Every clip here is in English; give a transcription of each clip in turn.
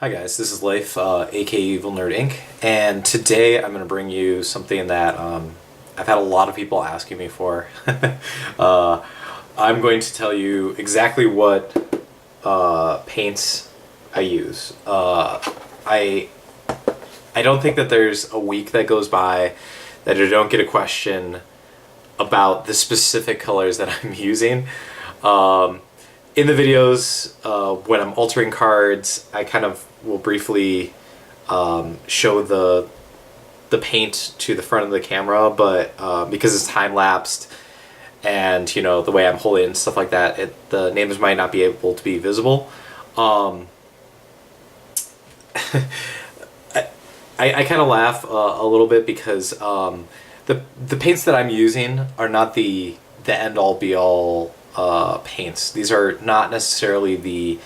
Hi guys, this is Leif, aka Evil Nerd Inc., and today I'm going to bring you something that I've had a lot of people asking me for. I'm going to tell you exactly what paints I use. I don't think that there's a week that goes by that I don't get a question about the specific colors that I'm using. In the videos, when I'm altering cards, I kind of will briefly show the paint to the front of the camera, but because it's time-lapsed and, you know, the way I'm holding it and stuff like that, the names might not be able to be visible. I kind of laugh a little bit because the paints that I'm using are not the end-all be-all paints. These are not necessarily the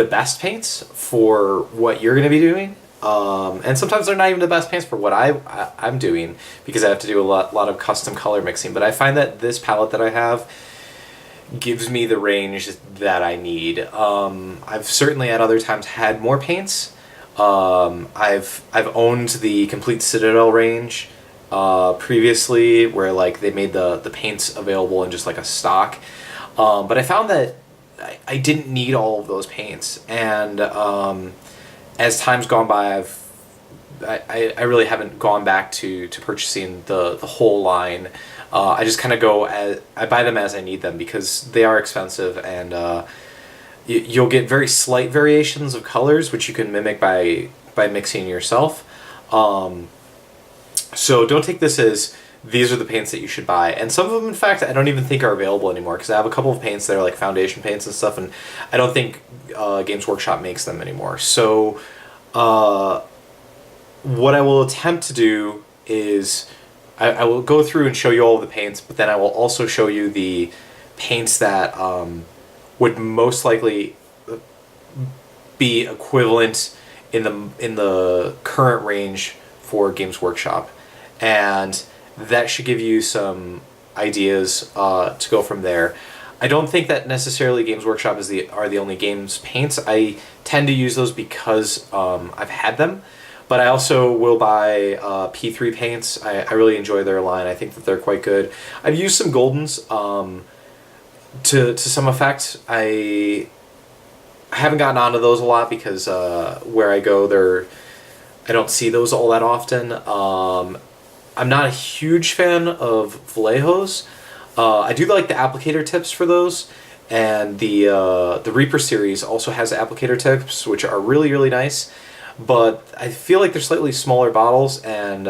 best paints for what you're going to be doing, and sometimes they're not even the best paints for what I'm doing, because I have to do a lot of custom color mixing. But I find that this palette that I have gives me the range that I need. I've certainly at other times had more paints. I've owned the complete Citadel range previously, where like they made the paints available in just like a stock. But I found that I didn't need all of those paints, and as time's gone by, I really haven't gone back to purchasing the whole line. I just kind of I buy them as I need them, because they are expensive, and you'll get very slight variations of colors which you can mimic by mixing yourself. So don't take this as these are the paints that you should buy. And some of them, in fact, I don't even think are available anymore, because I have a couple of paints that are like foundation paints and stuff, and I don't think Games Workshop makes them anymore. So what I will attempt to do is I will go through and show you all of the paints, but then I will also show you the paints that would most likely be equivalent in the current range for Games Workshop. And that should give you some ideas to go from there. I don't think that necessarily Games Workshop are the only games paints. I tend to use those because I've had them, but I also will buy P3 paints. I really enjoy their line. I think that they're quite good. I've used some Goldens to some effect. I haven't gotten onto those a lot because where I go, I don't see those all that often. I'm not a huge fan of Vallejos. I do like the applicator tips for those, and the Reaper series also has applicator tips, which are really, really nice, but I feel like they're slightly smaller bottles, and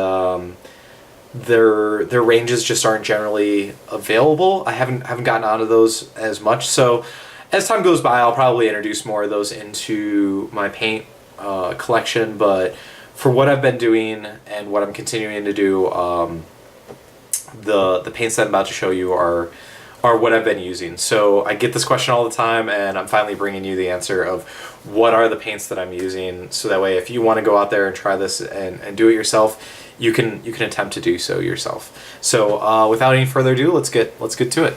their ranges just aren't generally available. I haven't gotten onto those as much, so as time goes by, I'll probably introduce more of those into my paint collection, but for what I've been doing and what I'm continuing to do, the paints that I'm about to show you are what I've been using. So I get this question all the time, and I'm finally bringing you the answer of what are the paints that I'm using, so that way if you want to go out there and try this and do it yourself, you can attempt to do so yourself. So without any further ado, let's get to it.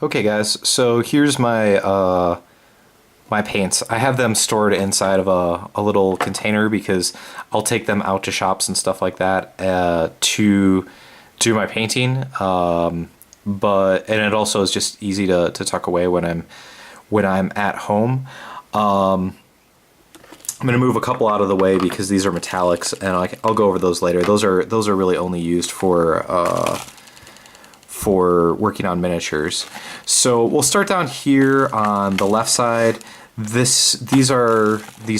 Okay guys, so here's my my paints. I have them stored inside of a little container, because I'll take them out to shops and stuff like that to do my painting. And it also is just easy to tuck away when I'm at home. I'm gonna move a couple out of the way because these are metallics, and I'll go over those later. Those are really only used for working on miniatures. So we'll start down here on the left side. These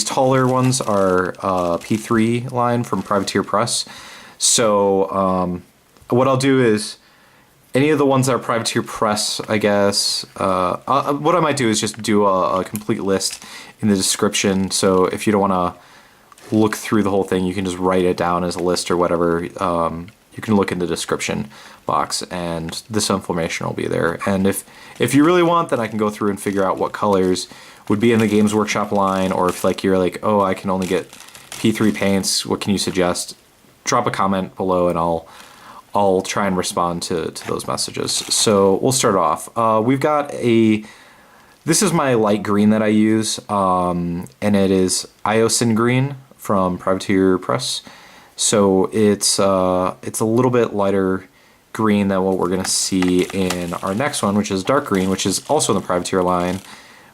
taller ones are P3 line from Privateer Press. So what I'll do is any of the ones that are Privateer Press, I guess, what I might do is just do a complete list in the description. So if you don't want to look through the whole thing, you can just write it down as a list or whatever. You can look in the description box, and this information will be there. And if you really want, then I can go through and figure out what colors would be in the Games Workshop line, or if you're like, oh, I can only get P3 paints, what can you suggest? Drop a comment below, and I'll try and respond to those messages. So we'll start off. We've got This is my light green that I use, and it is Iosan green from Privateer Press. So it's a little bit lighter green than what we're going to see in our next one, which is dark green, which is also in the Privateer line,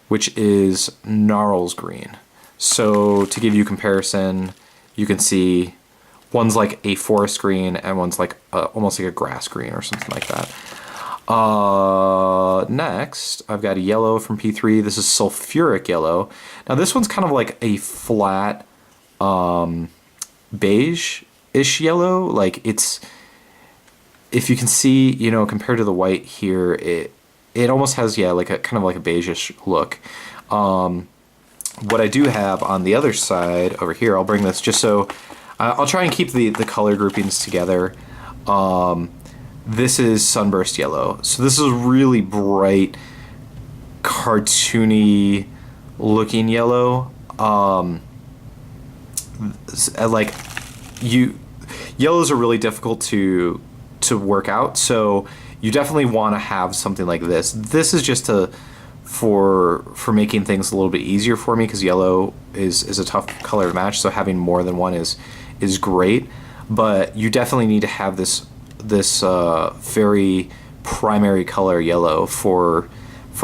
which is Gnarls green. So to give you comparison, you can see one's like a forest green and one's like almost like a grass green or something like that. Next, I've got a yellow from P3. This is Sulfuric yellow. Now this one's kind of like a flat beige-ish yellow. Like it's, if you can see, you know, compared to the white here, it almost has, yeah, like a kind of like a beige-ish look. What I do have on the other side over here, I'll bring this just so I'll try and keep the color groupings together. This is Sunburst yellow. So this is really bright, cartoony looking yellow. Like yellows are really difficult to work out, so you definitely want to have something like this. This is just for making things a little bit easier for me, because yellow is a tough color to match, so having more than one is great. But you definitely need to have this very primary color yellow for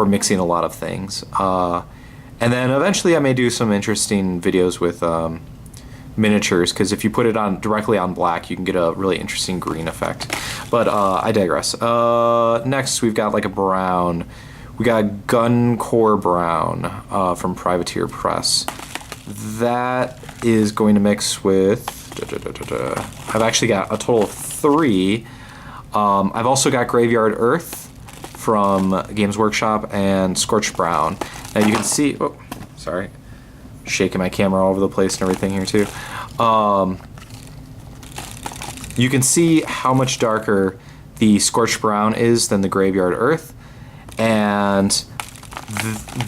mixing a lot of things. And then eventually I may do some interesting videos with miniatures, because if you put it on directly on black, you can get a really interesting green effect. But I digress. Next we've got like a brown. We got Gun Core Brown from Privateer Press. That is going to mix with, I've actually got a total of 3. I've also got Graveyard Earth from Games Workshop and Scorched Brown. Now you can see, oh, sorry, shaking my camera all over the place and everything here too. You can see how much darker the Scorched Brown is than the Graveyard Earth. And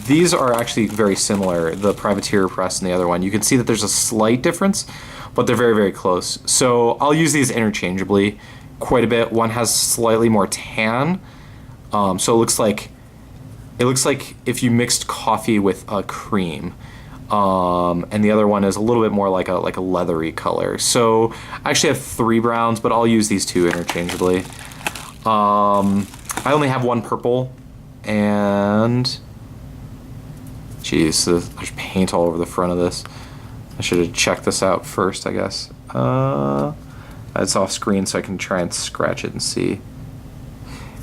these are actually very similar, the Privateer Press and the other one. You can see that there's a slight difference, but they're very, very close. So I'll use these interchangeably quite a bit. One has slightly more tan, so it looks like if you mixed coffee with a cream, and the other one is a little bit more like a leathery color. So I actually have 3 browns, but I'll use these 2 interchangeably. I only have 1 purple. And geez, there's paint all over the front of this. I should have checked this out first, I guess. It's off screen, so I can try and scratch it and see.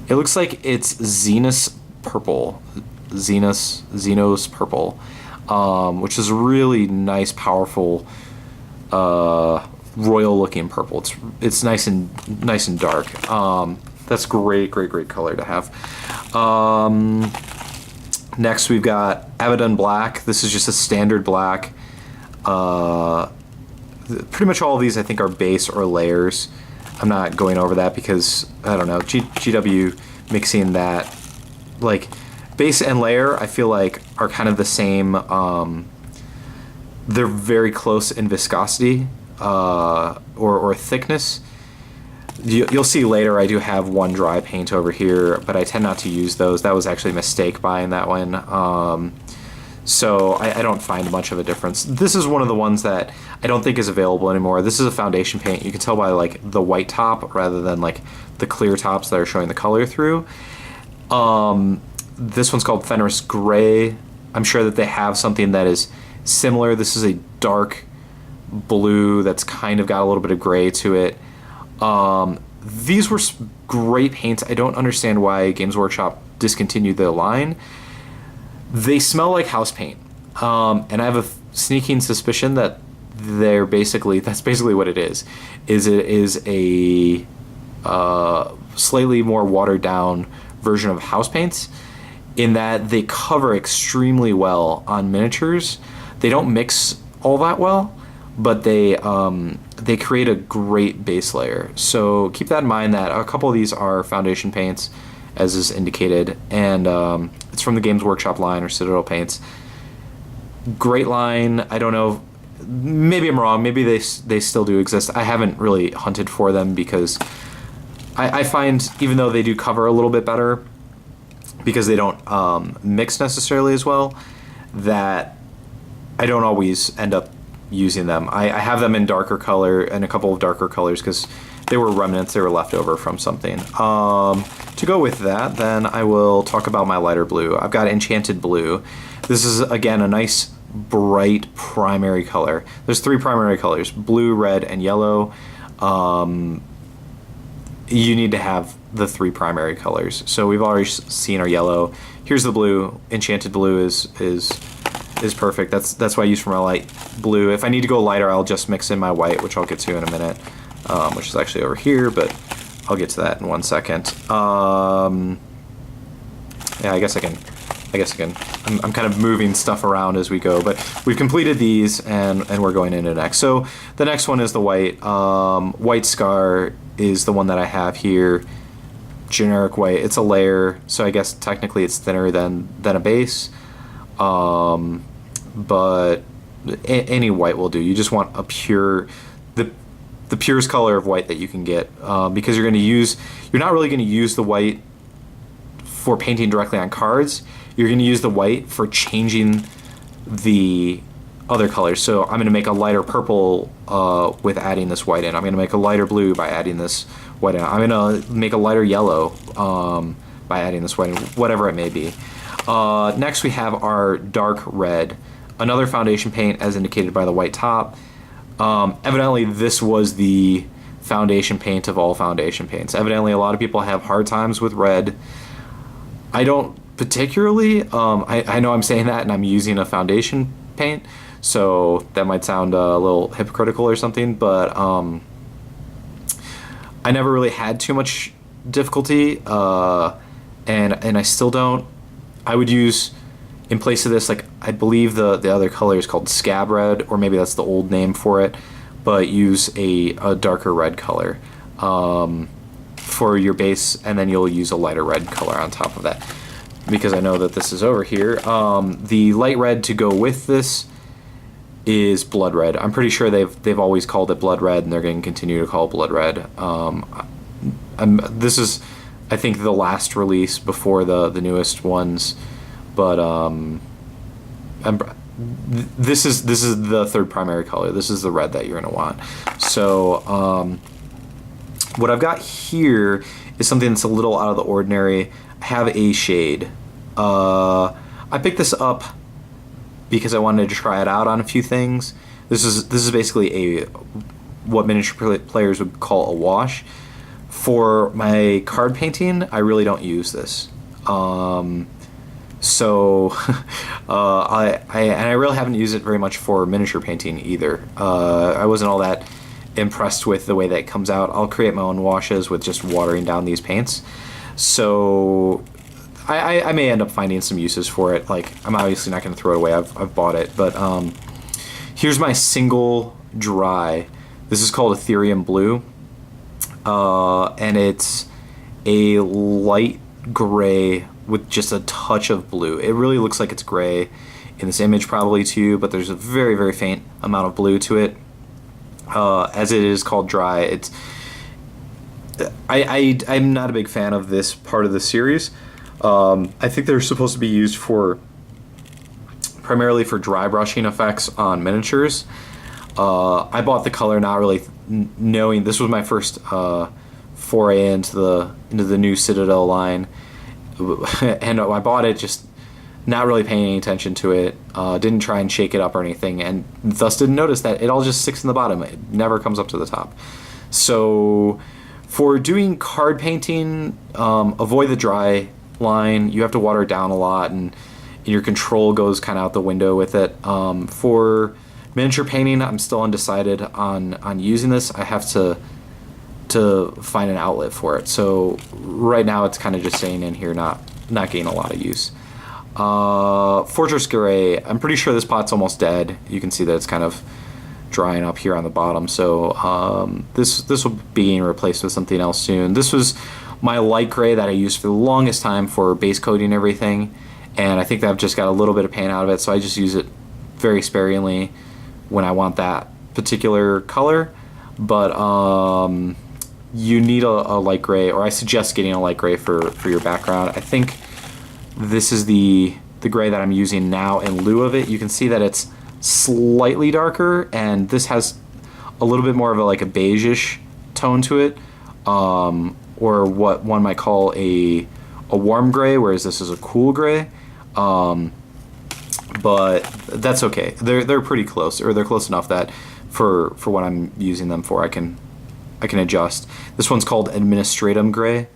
It looks like it's Xenos purple, Xenos purple, which is a really nice, powerful, royal-looking purple. It's nice and dark. That's great color to have. Next we've got Abaddon Black. This is just a standard black. Pretty much all of these I think are base or layers. I'm not going over that because, I don't know, GW mixing that, like, base and layer I feel like are kind of the same. They're very close in viscosity or thickness. You'll see later I do have 1 dry paint over here, but I tend not to use those. That was actually a mistake buying that one. So I don't find much of a difference. This is one of the ones that I don't think is available anymore. This is a foundation paint. You can tell by like the white top rather than like the clear tops that are showing the color through. This one's called Fenris Grey. I'm sure that they have something that is similar. This is a dark blue that's kind of got a little bit of gray to it. These were great paints. I don't understand why Games Workshop discontinued the line. They smell like house paint, and I have a sneaking suspicion that that's basically what it is. It is a slightly more watered down version of house paints, in that they cover extremely well on miniatures. They don't mix all that well, but they create a great base layer. So keep that in mind, that a couple of these are foundation paints, as is indicated, and it's from the Games Workshop line or Citadel Paints. Great line. I don't know, maybe I'm wrong, maybe they still do exist. I haven't really hunted for them because I find, even though they do cover a little bit better, because they don't mix necessarily as well, that I don't always end up using them. I have them in darker color and a couple of darker colors because they were remnants, they were left over from something. To go with that, then I will talk about my lighter blue. I've got Enchanted Blue. This is, again, a nice bright primary color. There's 3 primary colors, blue, red, and yellow. You need to have the 3 primary colors. So we've already seen our yellow. Here's the blue. Enchanted Blue is perfect. That's what I use for my light blue. If I need to go lighter, I'll just mix in my white, which I'll get to in a minute, which is actually over here, but I'll get to that in 1 second. Yeah, I guess I can. I'm kind of moving stuff around as we go, but we've completed these, and we're going into next. So the next one is the white. White Scar is the one that I have here. Generic white. It's a layer, so I guess technically it's thinner than a base. But any white will do. You just want a pure, the purest color of white that you can get, because you're not really going to use the white for painting directly on cards. You're going to use the white for changing the other colors. So I'm going to make a lighter purple with adding this white in. I'm going to make a lighter blue by adding this white in. I'm going to make a lighter yellow by adding this white in, whatever it may be. Next we have our dark red, another foundation paint as indicated by the white top. Evidently this was the foundation paint of all foundation paints. Evidently a lot of people have hard times with red. I don't particularly. I know I'm saying that and I'm using a foundation paint, so that might sound a little hypocritical or something, but I never really had too much difficulty, and I still don't. I would use, in place of this, like, I believe the other color is called Scab Red, or maybe that's the old name for it, but use a darker red color for your base, and then you'll use a lighter red color on top of that, because I know that this is over here. The light red to go with this is Blood Red. I'm pretty sure they've always called it Blood Red, and they're going to continue to call it Blood Red. This is, I think, the last release before the newest ones, but this is the 3rd primary color. This is the red that you're going to want. So what I've got here is something that's a little out of the ordinary. I have a shade. I picked this up because I wanted to try it out on a few things. This is basically what miniature players would call a wash. For my card painting, I really don't use this. So I really haven't used it very much for miniature painting either. I wasn't all that impressed with the way that it comes out. I'll create my own washes with just watering down these paints. So I may end up finding some uses for it. Like, I'm obviously not going to throw it away. I've bought it. But here's my single dry. This is called Ethereum Blue. And it's a light gray with just a touch of blue. It really looks like it's gray in this image probably too, but there's a very, very faint amount of blue to it. As it is called dry, I'm not a big fan of this part of the series. I think they're supposed to be used primarily for dry brushing effects on miniatures. I bought the color not really knowing. This was my first foray into the new Citadel line, and I bought it just not really paying any attention to it. Didn't try and shake it up or anything, and thus didn't notice that it all just sticks in the bottom. It never comes up to the top. So for doing card painting, avoid the dry line. You have to water it down a lot, and your control goes kind of out the window with it. For miniature painting, I'm still undecided on using this. I have to find an outlet for it. So right now it's kind of just staying in here, not getting a lot of use. Fortress Grey, I'm pretty sure this pot's almost dead. You can see that it's kind of drying up here on the bottom. So this will be getting replaced with something else soon. This was my light gray that I used for the longest time for base coating everything, and I think that I've just got a little bit of paint out of it, so I just use it very sparingly when I want that particular color. But you need a light gray, or I suggest getting a light gray for your background. I think This is the gray that I'm using now in lieu of it. You can see that it's slightly darker, and this has a little bit more of a beige-ish tone to it, or what one might call a warm gray, whereas this is a cool gray. But that's okay. They're pretty close, or they're close enough that for what I'm using them for, I can adjust. This one's called Administratum Grey.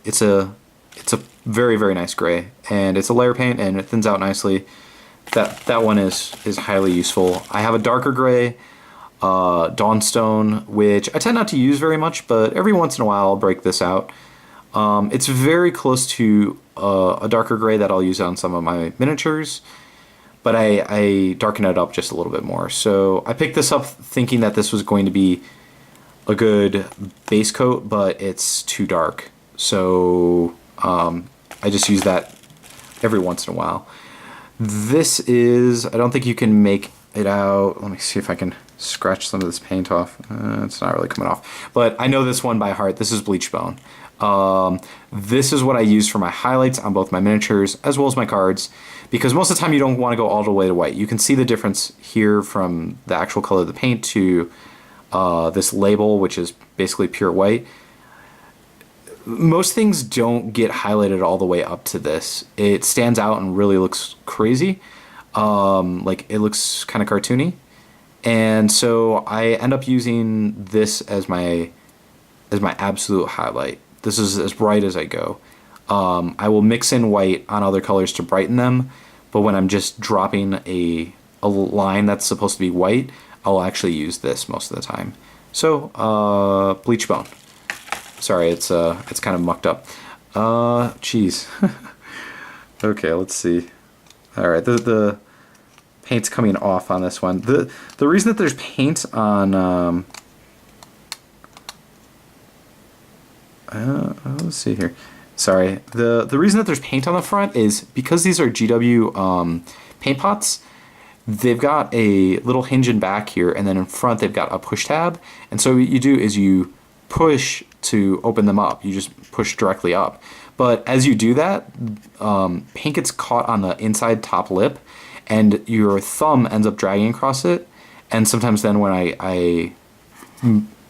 It's a very, very nice gray, and it's a layer paint, and it thins out nicely. That one is highly useful. I have a darker gray, Dawnstone, which I tend not to use very much, but every once in a while I'll break this out. It's very close to a darker gray that I'll use on some of my miniatures, but I darken it up just a little bit more. So I picked this up thinking that this was going to be a good base coat, but it's too dark. So I just use that every once in a while. This is, I don't think you can make it out. Let me see if I can scratch some of this paint off. It's not really coming off, but I know this one by heart. This is Bleached Bone. This is what I use for my highlights on both my miniatures as well as my cards, because most of the time you don't want to go all the way to white. You can see the difference here from the actual color of the paint to this label, which is basically pure white. Most things don't get highlighted all the way up to this. It stands out and really looks crazy. Like it looks kind of cartoony. And so I end up using this as my absolute highlight. This is as bright as I go. I will mix in white on other colors to brighten them, but when I'm just dropping a line that's supposed to be white, I'll actually use this most of the time. So, Bleached Bone. Sorry, it's kind of mucked up. Geez. Okay, let's see. All right, the paint's coming off on this one. The reason that there's paint on let's see here. Sorry. The reason that there's paint on the front is because these are GW paint pots. They've got a little hinge in back here, and then in front they've got a push tab. And so what you do is you push to open them up. You just push directly up. But as you do that, paint gets caught on the inside top lip, and your thumb ends up dragging across it. And sometimes then when I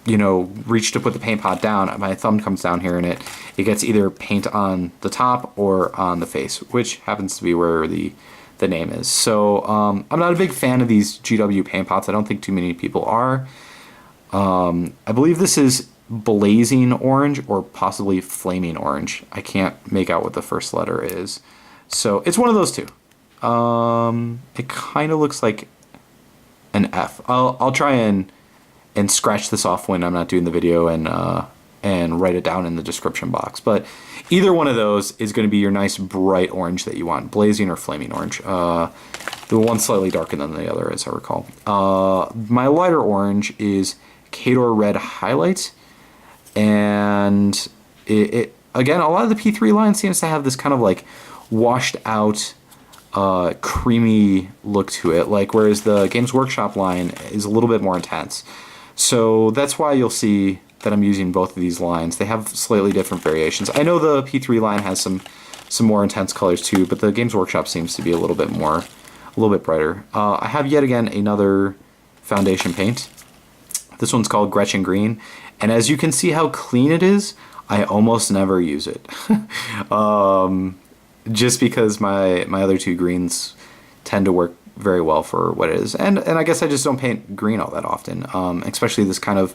reach to put the paint pot down, my thumb comes down here and it gets either paint on the top or on the face, which happens to be where the name is. So I'm not a big fan of these GW paint pots. I don't think too many people are. I believe this is blazing orange or possibly flaming orange. I can't make out what the first letter is. So it's one of those two. It kind of looks like an F. I'll try and scratch this off when I'm not doing the video and write it down in the description box. But either one of those is going to be your nice bright orange that you want, blazing or flaming orange. The one's slightly darker than the other, as I recall. My lighter orange is Khador Red Highlight, and it again, a lot of the P3 line seems to have this kind of like washed out creamy look to it, like whereas the Games Workshop line is a little bit more intense. So that's why you'll see that I'm using both of these lines. They have slightly different variations. I know the P3 line has some more intense colors too, but the Games Workshop seems to be a little bit brighter. I have yet again another foundation paint. This one's called Gretchen Green, and as you can see how clean it is, I almost never use it. Just because my other two greens tend to work very well for what it is. And I guess I just don't paint green all that often, especially this kind of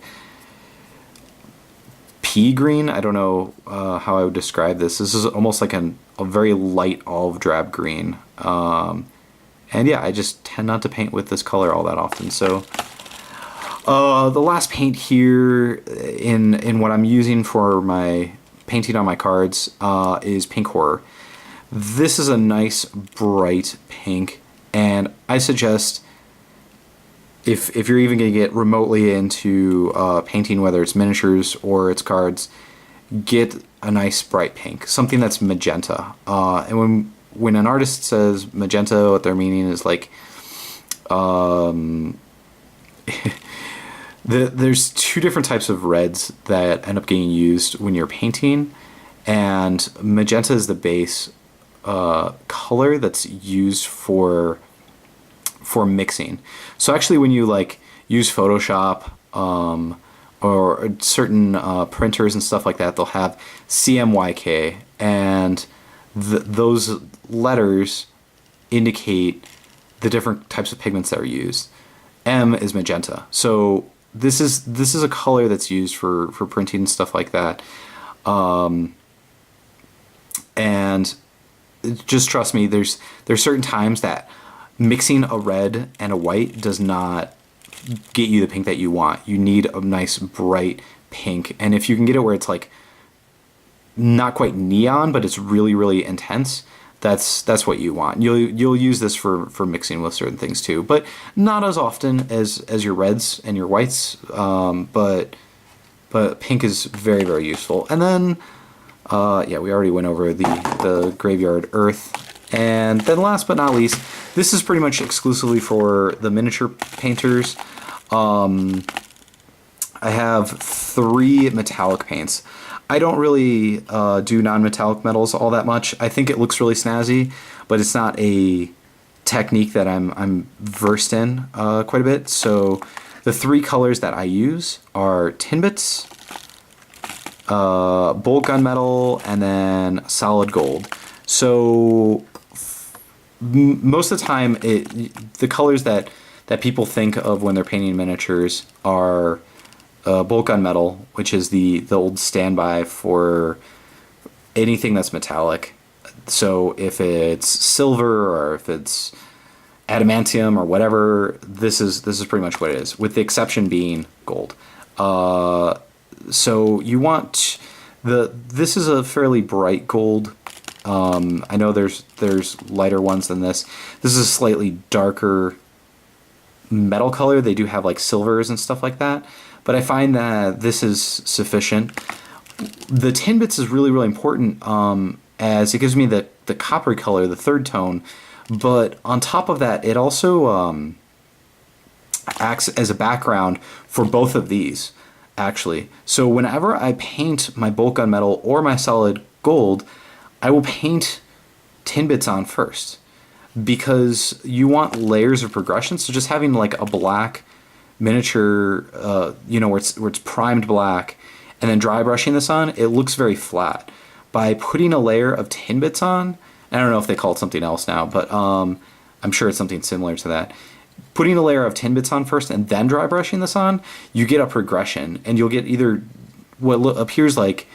pea green. I don't know how I would describe this. This is almost like a very light olive drab green. And yeah, I just tend not to paint with this color all that often. So the last paint here in what I'm using for my painting on my cards is Pink Horror. This is a nice bright pink, and I suggest if you're even going to get remotely into painting, whether it's miniatures or it's cards, get a nice bright pink, something that's magenta. And when an artist says magenta, what they're meaning is like there's two different types of reds that end up getting used when you're painting. and magenta is the base color that's used for mixing. So actually, when you like use Photoshop or certain printers and stuff like that, they'll have CMYK, and those letters indicate the different types of pigments that are used. M is magenta. So this is a color that's used for printing and stuff like that. And just trust me, there's certain times that mixing a red and a white does not get you the pink that you want. You need a nice bright pink, and if you can get it where it's like not quite neon, but it's really, really intense, that's what you want. You'll use this for mixing with certain things too, but not as often as your reds and your whites. But pink is very, very useful. And then yeah, we already went over the Graveyard Earth. And then last but not least, this is pretty much exclusively for the miniature painters. I have 3 metallic paints. I don't really do non-metallic metals all that much. I think it looks really snazzy, but it's not a technique that I'm versed in quite a bit. So the 3 colors that I use are Tin Bits, Boltgun metal, and then solid gold. So most of the time, the colors that people think of when they're painting miniatures are Boltgun metal, which is the old standby for anything that's metallic. So if it's silver or if it's adamantium or whatever, this is pretty much what it is, with the exception being gold. So you want this is a fairly bright gold. I know there's lighter ones than this. This is a slightly darker metal color. They do have like silvers and stuff like that, but I find that this is sufficient. The Tin Bits is really, really important, as it gives me the coppery color, the 3rd tone, but on top of that, it also acts as a background for both of these, actually. So whenever I paint my Boltgun metal or my solid gold, I will paint Tin Bits on first, because you want layers of progression. So just having like a black miniature, where it's primed black, and then dry brushing this on, it looks very flat. By putting a layer of Tin Bits on, I don't know if they call it something else now, but I'm sure it's something similar to that. Putting a layer of Tin Bits on first and then dry brushing this on, you get a progression, and you'll get either what appears like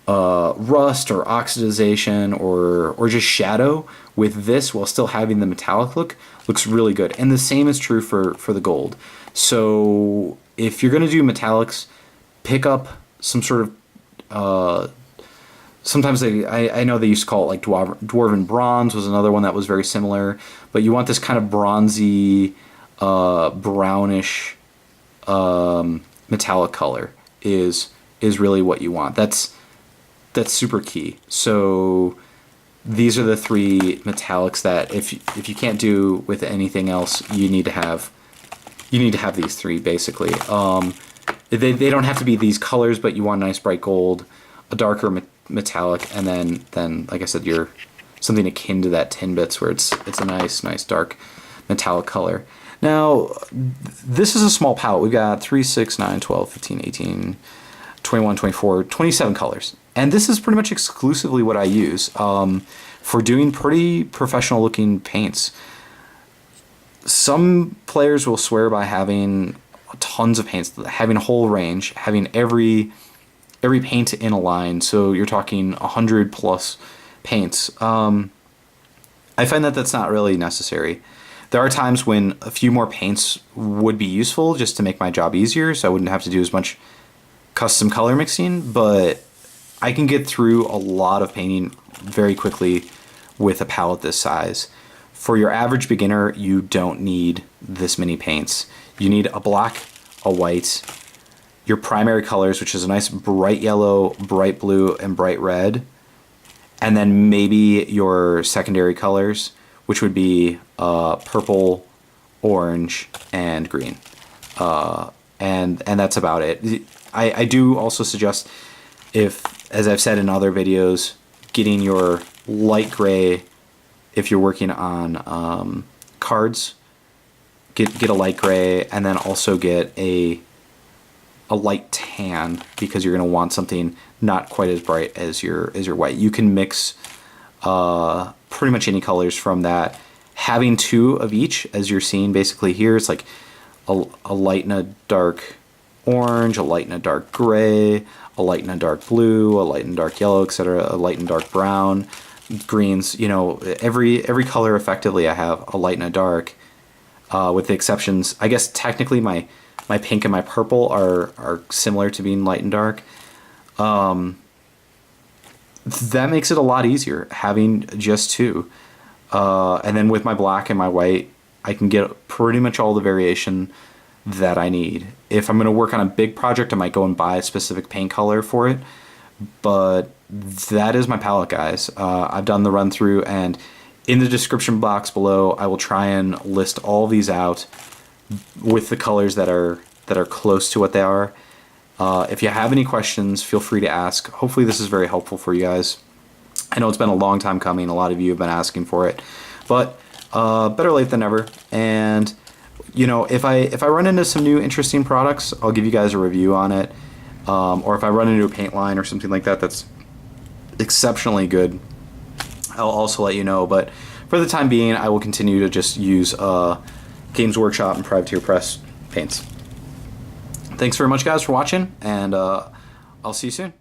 rust or oxidization or just shadow with this, while still having the metallic look. Looks really good. And the same is true for the gold. So if you're going to do metallics, pick up some sort of sometimes I know they used to call it like dwarven bronze was another one that was very similar, but you want this kind of bronzy brownish metallic color is really what you want. That's super key. So these are the 3 metallics that if you can't do with anything else, you need to have these 3 basically. They don't have to be these colors, but you want a nice bright gold, a darker metallic, and then like I said, you're something akin to that Tin Bits, where it's a nice dark metallic color. Now this is a small palette. We've got 3, 6, 9, 12, 15, 18, 21, 24, 27 colors. And this is pretty much exclusively what I use for doing pretty professional looking paints. Some players will swear by having tons of paints, having a whole range, having every paint in a line. So you're talking 100 plus paints. I find that that's not really necessary. There are times when a few more paints would be useful just to make my job easier, so I wouldn't have to do as much custom color mixing, but I can get through a lot of painting very quickly with a palette this size. For your average beginner, you don't need this many paints. You need a black, a white, your primary colors, which is a nice bright yellow, bright blue, and bright red, and then maybe your secondary colors, which would be purple, orange, and green. And that's about it. I do also suggest, if as I've said in other videos, getting your light gray if you're working on cards, get a light gray, and then also get a light tan, because you're going to want something not quite as bright as your white. You can mix pretty much any colors from that. Having two of each, as you're seeing basically here, it's like a light and a dark orange, a light and a dark gray, a light and a dark blue, a light and dark yellow, etc., a light and dark brown, greens. You know, every color effectively I have a light and a dark, with the exceptions. I guess technically my pink and my purple are similar to being light and dark. That makes it a lot easier having just two. And then with my black and my white, I can get pretty much all the variation that I need. If I'm going to work on a big project, I might go and buy a specific paint color for it. But that is my palette, guys. I've done the run through, and in the description box below, I will try and list all these out with the colors that are close to what they are. If you have any questions, feel free to ask. Hopefully this is very helpful for you guys. I know it's been a long time coming. A lot of you have been asking for it, but better late than never. And you know, if I run into some new interesting products, I'll give you guys a review on it. Or if I run into a paint line or something like that that's exceptionally good, I'll also let you know. But for the time being, I will continue to just use Games Workshop and Privateer Press paints. Thanks very much, guys, for watching, and I'll see you soon.